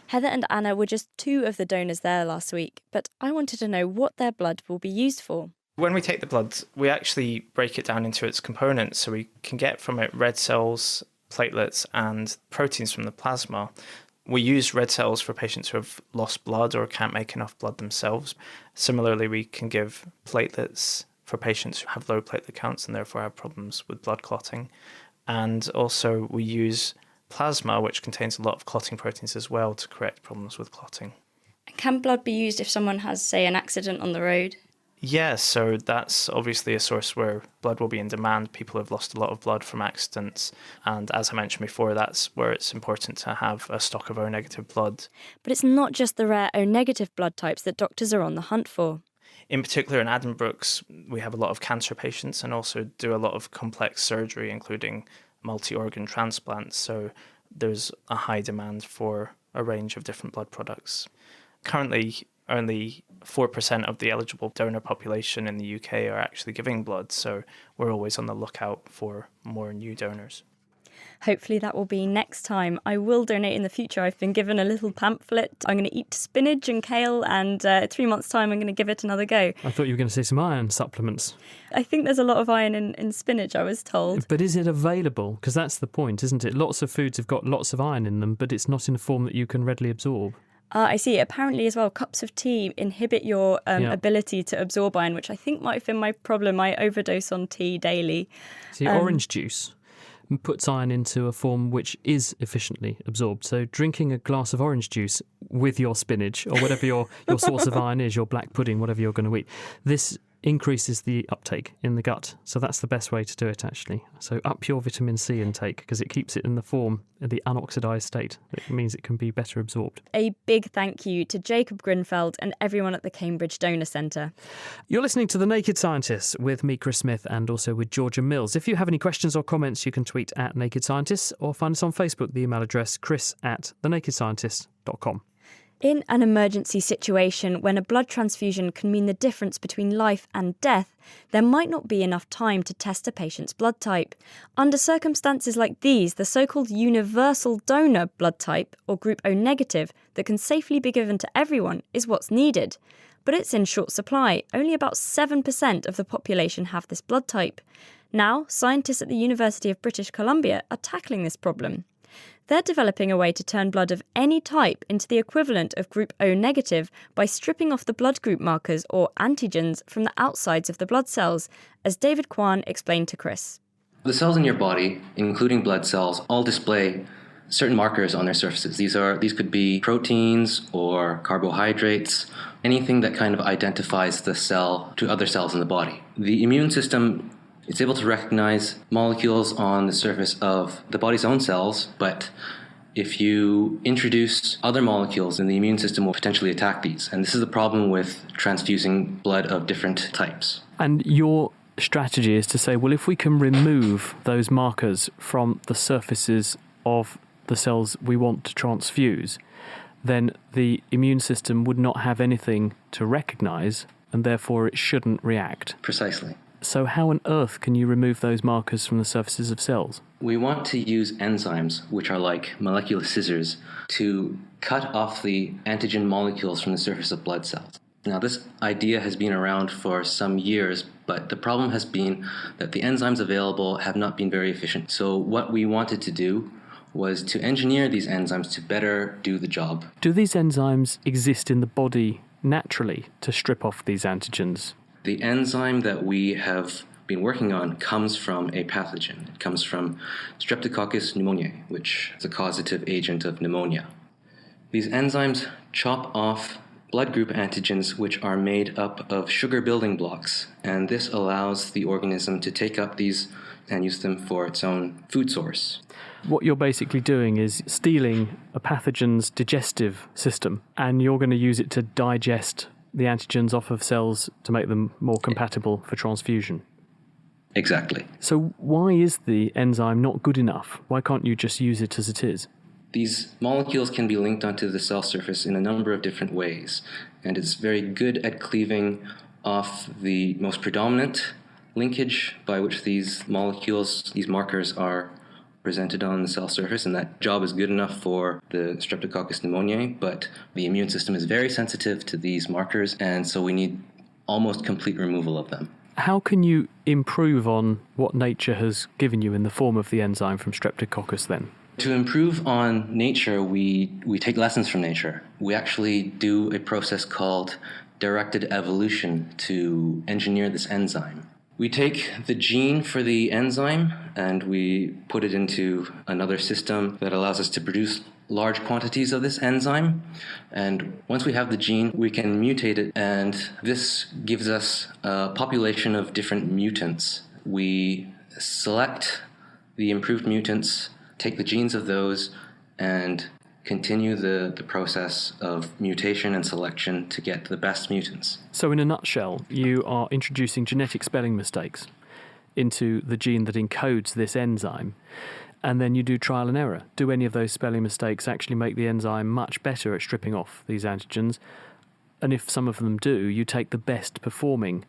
Heather and Anna were just 2 of the donors there last week, but I wanted to know what their blood will be used for. When we take the blood, we actually break it down into its components, so we can get from it red cells, platelets, and proteins from the plasma. We use red cells for patients who have lost blood or can't make enough blood themselves. Similarly, we can give platelets for patients who have low platelet counts and therefore have problems with blood clotting. And also we use plasma, which contains a lot of clotting proteins as well, to correct problems with clotting. Can blood be used if someone has, say, an accident on the road? Yeah, so that's obviously a source where blood will be in demand. People have lost a lot of blood from accidents. And as I mentioned before, that's where it's important to have a stock of O-negative blood. But it's not just the rare O-negative blood types that doctors are on the hunt for. In particular, in Addenbrooke's, we have a lot of cancer patients and also do a lot of complex surgery, including multi-organ transplants. So there's a high demand for a range of different blood products. Currently, only 4% of the eligible donor population in the UK are actually giving blood, so we're always on the lookout for more new donors. Hopefully that will be next time. I will donate in the future. I've been given a little pamphlet. I'm going to eat spinach and kale, and 3 months' time I'm going to give it another go. I thought you were going to say some iron supplements. I think there's a lot of iron in spinach, I was told. But is it available? Because that's the point, isn't it? Lots of foods have got lots of iron in them, but it's not in a form that you can readily absorb. I see. Apparently as well, cups of tea inhibit your ability to absorb iron, which I think might have been my problem. I overdose on tea daily. See, orange juice puts iron into a form which is efficiently absorbed. So drinking a glass of orange juice with your spinach or whatever your source of iron is, your black pudding, whatever you're going to eat, this increases the uptake in the gut. So that's the best way to do it, actually. So up your vitamin C intake because it keeps it in the form, in the unoxidised state. It means it can be better absorbed. A big thank you to Jacob Grinfeld and everyone at the Cambridge Donor Centre. You're listening to The Naked Scientists with me, Chris Smith, and also with Georgia Mills. If you have any questions or comments, you can tweet at Naked Scientists or find us on Facebook, the email address chris@thenakedscientist.com. In an emergency situation when a blood transfusion can mean the difference between life and death, there might not be enough time to test a patient's blood type. Under circumstances like these, the so-called universal donor blood type, or group O negative, that can safely be given to everyone is what's needed. But it's in short supply. Only about 7% of the population have this blood type. Now, scientists at the University of British Columbia are tackling this problem. They're developing a way to turn blood of any type into the equivalent of group O negative by stripping off the blood group markers or antigens from the outsides of the blood cells, as David Kwan explained to Chris. The cells in your body, including blood cells, all display certain markers on their surfaces. These could be proteins or carbohydrates, anything that kind of identifies the cell to other cells in the body. The immune system, it's able to recognize molecules on the surface of the body's own cells, but if you introduce other molecules, then the immune system will potentially attack these. And this is the problem with transfusing blood of different types. And your strategy is to say, well, if we can remove those markers from the surfaces of the cells we want to transfuse, then the immune system would not have anything to recognize, and therefore it shouldn't react. Precisely. So how on earth can you remove those markers from the surfaces of cells? We want to use enzymes, which are like molecular scissors, to cut off the antigen molecules from the surface of blood cells. Now, this idea has been around for some years, but the problem has been that the enzymes available have not been very efficient. So what we wanted to do was to engineer these enzymes to better do the job. Do these enzymes exist in the body naturally to strip off these antigens? The enzyme that we have been working on comes from a pathogen. It comes from Streptococcus pneumoniae, which is a causative agent of pneumonia. These enzymes chop off blood group antigens which are made up of sugar building blocks, and this allows the organism to take up these and use them for its own food source. What you're basically doing is stealing a pathogen's digestive system, and you're going to use it to digest the antigens off of cells to make them more compatible for transfusion. Exactly. So why is the enzyme not good enough? Why can't you just use it as it is? These molecules can be linked onto the cell surface in a number of different ways, and it's very good at cleaving off the most predominant linkage by which these molecules, these markers, are presented on the cell surface, and that job is good enough for the Streptococcus pneumoniae, but the immune system is very sensitive to these markers, and so we need almost complete removal of them. How can you improve on what nature has given you in the form of the enzyme from Streptococcus then? To improve on nature, we take lessons from nature. We actually do a process called directed evolution to engineer this enzyme. We take the gene for the enzyme and we put it into another system that allows us to produce large quantities of this enzyme. And once we have the gene, we can mutate it, and this gives us a population of different mutants. We select the improved mutants, take the genes of those, and continue the process of mutation and selection to get the best mutants. So in a nutshell, you are introducing genetic spelling mistakes into the gene that encodes this enzyme, and then you do trial and error. Do any of those spelling mistakes actually make the enzyme much better at stripping off these antigens? And if some of them do, you take the best performing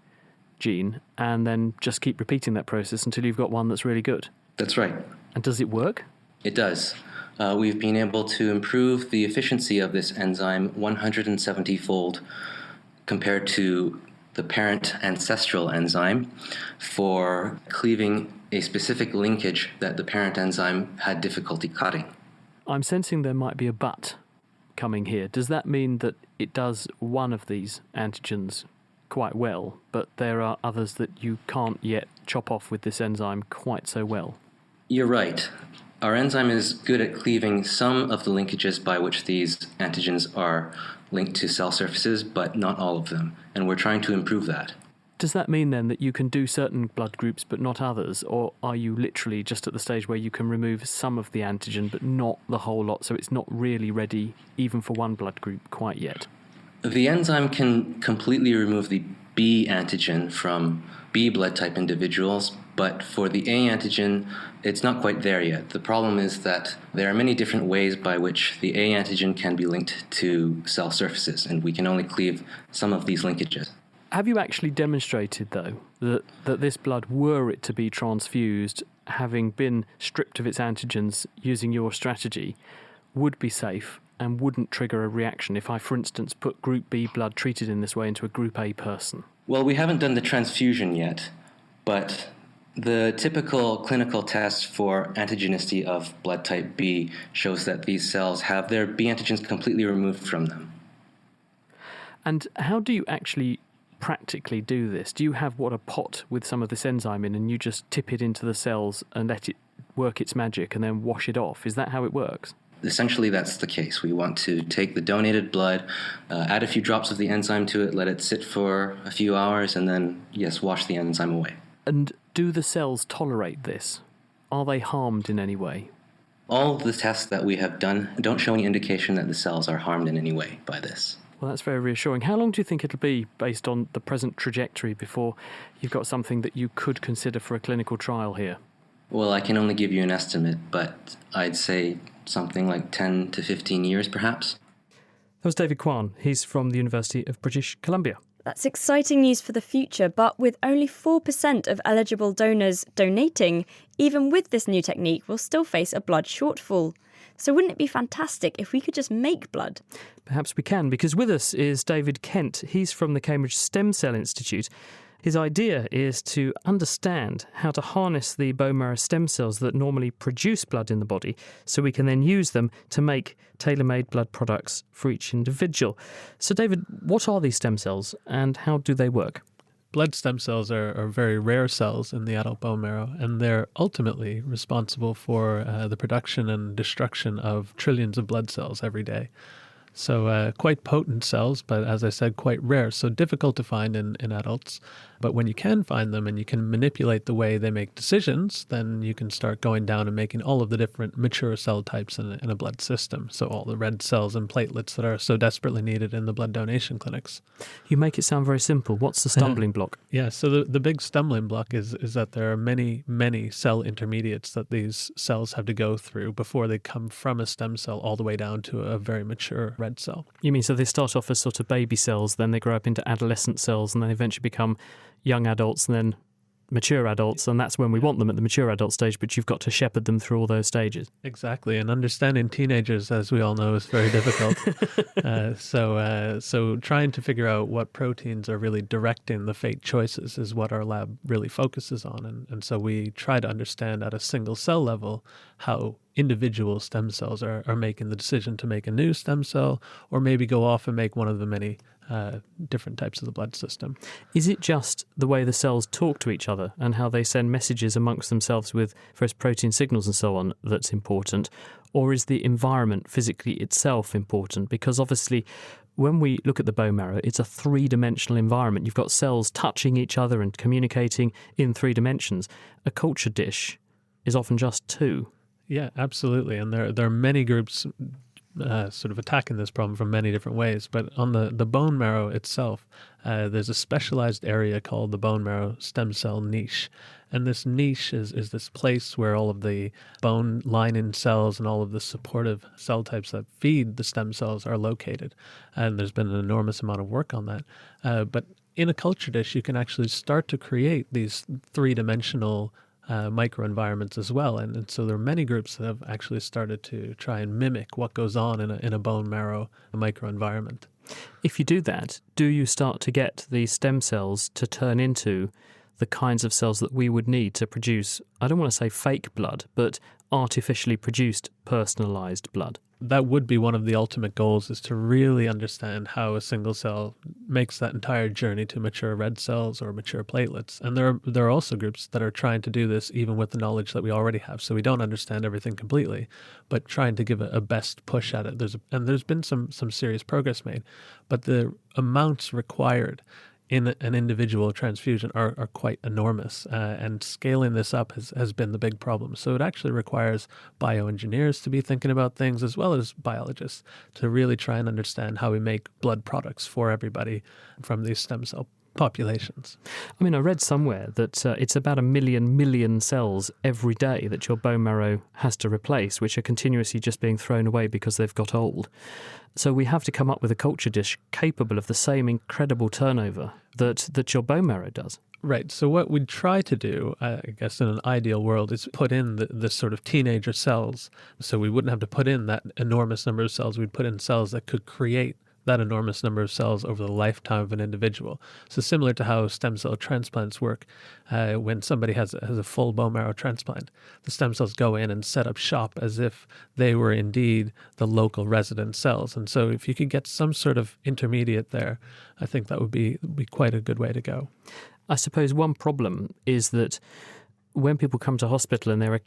gene and then just keep repeating that process until you've got one that's really good. That's right. And does it work? It does. We've been able to improve the efficiency of this enzyme 170-fold compared to the parent ancestral enzyme for cleaving a specific linkage that the parent enzyme had difficulty cutting. I'm sensing there might be a but coming here. Does that mean that it does one of these antigens quite well, but there are others that you can't yet chop off with this enzyme quite so well? You're right. Our enzyme is good at cleaving some of the linkages by which these antigens are linked to cell surfaces, but not all of them, and we're trying to improve that. Does that mean then that you can do certain blood groups but not others, or are you literally just at the stage where you can remove some of the antigen but not the whole lot, so it's not really ready even for one blood group quite yet? The enzyme can completely remove the B antigen from B blood type individuals, but for the A antigen, it's not quite there yet. The problem is that there are many different ways by which the A antigen can be linked to cell surfaces, and we can only cleave some of these linkages. Have you actually demonstrated, though, that this blood, were it to be transfused, having been stripped of its antigens using your strategy, would be safe and wouldn't trigger a reaction if I, for instance, put Group B blood treated in this way into a Group A person? Well, we haven't done the transfusion yet, but the typical clinical test for antigenicity of blood type B shows that these cells have their B antigens completely removed from them. And how do you actually practically do this? Do you have a pot with some of this enzyme in and you just tip it into the cells and let it work its magic and then wash it off? Is that how it works? Essentially, that's the case. We want to take the donated blood, add a few drops of the enzyme to it, let it sit for a few hours, and then, yes, wash the enzyme away. And do the cells tolerate this? Are they harmed in any way? All the tests that we have done don't show any indication that the cells are harmed in any way by this. Well, that's very reassuring. How long do you think it'll be, based on the present trajectory, before you've got something that you could consider for a clinical trial here? Well, I can only give you an estimate, but I'd say something like 10 to 15 years, perhaps. That was David Kwan. He's from the University of British Columbia. That's exciting news for the future, but with only 4% of eligible donors donating, even with this new technique, we'll still face a blood shortfall. So wouldn't it be fantastic if we could just make blood? Perhaps we can, because with us is David Kent. He's from the Cambridge Stem Cell Institute. His idea is to understand how to harness the bone marrow stem cells that normally produce blood in the body, so we can then use them to make tailor-made blood products for each individual. So David, what are these stem cells and how do they work? Blood stem cells are very rare cells in the adult bone marrow, and they're ultimately responsible for the production and destruction of trillions of blood cells every day. So quite potent cells, but as I said, quite rare, so difficult to find in adults. But when you can find them and you can manipulate the way they make decisions, then you can start going down and making all of the different mature cell types in a blood system. So all the red cells and platelets that are so desperately needed in the blood donation clinics. You make it sound very simple. What's the stumbling block? Yeah, so the big stumbling block is that there are many, many cell intermediates that these cells have to go through before they come from a stem cell all the way down to a very mature red cell. You mean so they start off as sort of baby cells, then they grow up into adolescent cells, and then eventually become young adults and then mature adults, and that's when we want them at the mature adult stage, but you've got to shepherd them through all those stages. Exactly, and understanding teenagers, as we all know, is very difficult. So trying to figure out what proteins are really directing the fate choices is what our lab really focuses on, and so we try to understand at a single cell level how individual stem cells are making the decision to make a new stem cell, or maybe go off and make one of the many different types of the blood system. Is it just the way the cells talk to each other and how they send messages amongst themselves with various protein signals and so on that's important? Or is the environment physically itself important? Because obviously, when we look at the bone marrow, it's a three-dimensional environment. You've got cells touching each other and communicating in 3 dimensions. A culture dish is often just 2. Yeah, absolutely. And there are many groups sort of attacking this problem from many different ways. But on the bone marrow itself, there's a specialized area called the bone marrow stem cell niche. And this niche is this place where all of the bone lining cells and all of the supportive cell types that feed the stem cells are located. And there's been an enormous amount of work on that. But in a culture dish, you can actually start to create these 3-dimensional microenvironments as well. And so there are many groups that have actually started to try and mimic what goes on in a bone marrow microenvironment. If you do that, do you start to get these stem cells to turn into the kinds of cells that we would need to produce, I don't want to say fake blood, but artificially produced personalised blood? That would be one of the ultimate goals, is to really understand how a single cell makes that entire journey to mature red cells or mature platelets. And there are also groups that are trying to do this even with the knowledge that we already have. So we don't understand everything completely, but trying to give a best push at it. There's been some serious progress made, but the amounts required in an individual transfusion are quite enormous, and scaling this up has been the big problem. So it actually requires bioengineers to be thinking about things, as well as biologists, to really try and understand how we make blood products for everybody from these stem cell populations. I mean, I read somewhere that it's about 1 million cells every day that your bone marrow has to replace, which are continuously just being thrown away because they've got old. So we have to come up with a culture dish capable of the same incredible turnover that your bone marrow does. Right. So what we'd try to do, I guess in an ideal world, is put in the sort of teenager cells. So we wouldn't have to put in that enormous number of cells. We'd put in cells that could create that enormous number of cells over the lifetime of an individual. So similar to how stem cell transplants work, when somebody has a full bone marrow transplant, the stem cells go in and set up shop as if they were indeed the local resident cells. And so if you could get some sort of intermediate there, I think that would be quite a good way to go. I suppose one problem is that when people come to hospital and they're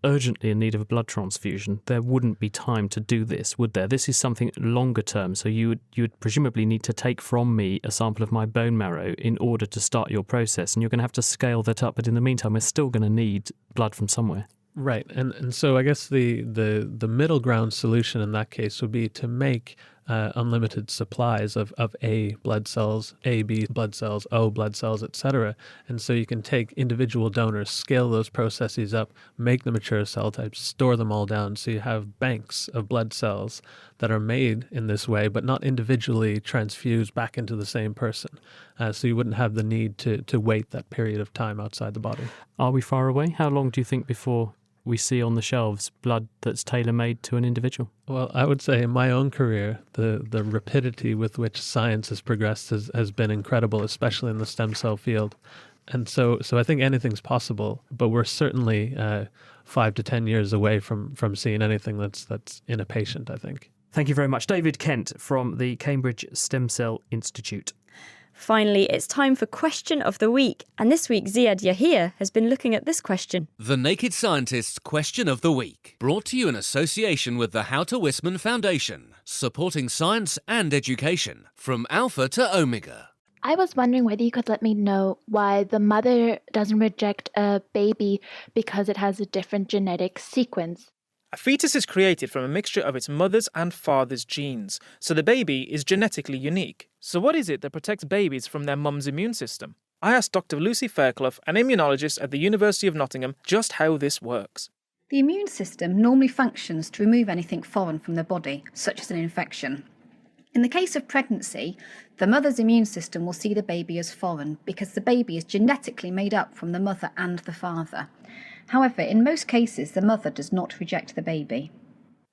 urgently in need of a blood transfusion, there wouldn't be time to do this, would there? This is something longer term, so you would presumably need to take from me a sample of my bone marrow in order to start your process, and you're going to have to scale that up, but in the meantime we're still going to need blood from somewhere. Right, and so I guess the middle ground solution in that case would be to make unlimited supplies of A blood cells, AB blood cells, O blood cells, etc. And so you can take individual donors, scale those processes up, make the mature cell types, store them all down, so you have banks of blood cells that are made in this way, but not individually transfused back into the same person. So you wouldn't have the need to wait that period of time outside the body. Are we far away? How long do you think before we see on the shelves blood that's tailor-made to an individual? Well, I would say in my own career, the rapidity with which science has progressed has been incredible, especially in the stem cell field. And so I think anything's possible, but we're certainly 5 to 10 years away from seeing anything that's in a patient, I think. Thank you very much. David Kent from the Cambridge Stem Cell Institute. Finally, it's time for Question of the Week. And this week, Ziad Yahia has been looking at this question. The Naked Scientist's Question of the Week. Brought to you in association with the Houter Wisman Foundation. Supporting science and education. From Alpha to Omega. I was wondering whether you could let me know why the mother doesn't reject a baby because it has a different genetic sequence. A fetus is created from a mixture of its mother's and father's genes, so the baby is genetically unique. So what is it that protects babies from their mum's immune system? I asked Dr. Lucy Fairclough, an immunologist at the University of Nottingham, just how this works. The immune system normally functions to remove anything foreign from the body, such as an infection. In the case of pregnancy, the mother's immune system will see the baby as foreign because the baby is genetically made up from the mother and the father. However, in most cases, the mother does not reject the baby.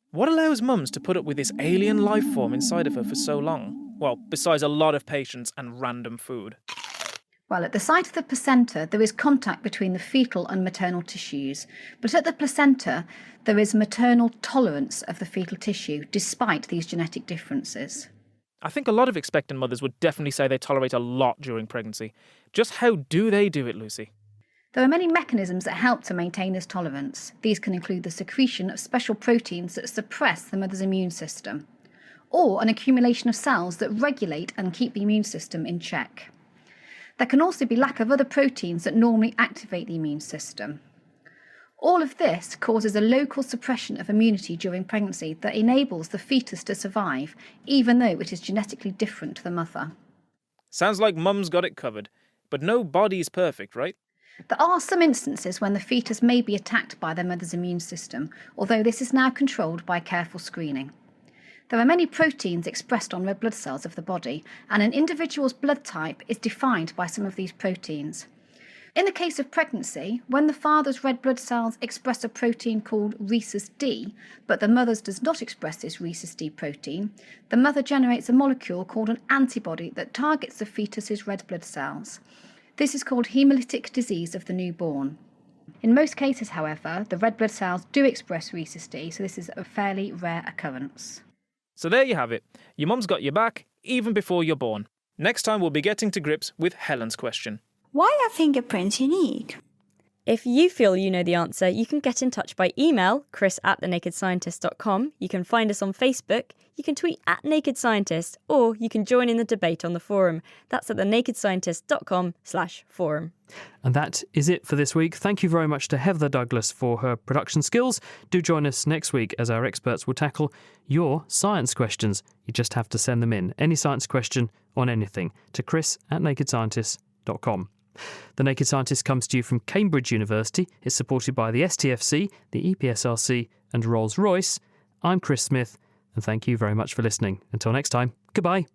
What allows mums to put up with this alien life form inside of her for so long? Well, besides a lot of patience and random food. Well, at the site of the placenta, there is contact between the fetal and maternal tissues, but at the placenta, there is maternal tolerance of the fetal tissue, despite these genetic differences. I think a lot of expectant mothers would definitely say they tolerate a lot during pregnancy. Just how do they do it, Lucy? There are many mechanisms that help to maintain this tolerance. These can include the secretion of special proteins that suppress the mother's immune system, or an accumulation of cells that regulate and keep the immune system in check. There can also be lack of other proteins that normally activate the immune system. All of this causes a local suppression of immunity during pregnancy that enables the fetus to survive, even though it is genetically different to the mother. Sounds like mum's got it covered, but no body is perfect, right? There are some instances when the fetus may be attacked by their mother's immune system, although this is now controlled by careful screening. There are many proteins expressed on red blood cells of the body, and an individual's blood type is defined by some of these proteins. In the case of pregnancy, when the father's red blood cells express a protein called rhesus D, but the mother's does not express this rhesus D protein, the mother generates a molecule called an antibody that targets the fetus's red blood cells. This is called hemolytic disease of the newborn. In most cases, however, the red blood cells do express rhesus D, so this is a fairly rare occurrence. So there you have it. Your mum's got your back, even before you're born. Next time we'll be getting to grips with Helen's question. Why are fingerprints unique? If you feel you know the answer, you can get in touch by email, chris@thenakedscientist.com. You can find us on Facebook, you can tweet @nakedscientist, or you can join in the debate on the forum. That's at thenakedscientist.com/forum. And that is it for this week. Thank you very much to Heather Douglas for her production skills. Do join us next week as our experts will tackle your science questions. You just have to send them in. Any science question on anything to chris@nakedscientist.com. The Naked Scientist comes to you from Cambridge University. It's supported by the STFC, the EPSRC and Rolls-Royce. I'm Chris Smith, and thank you very much for listening. Until next time, goodbye.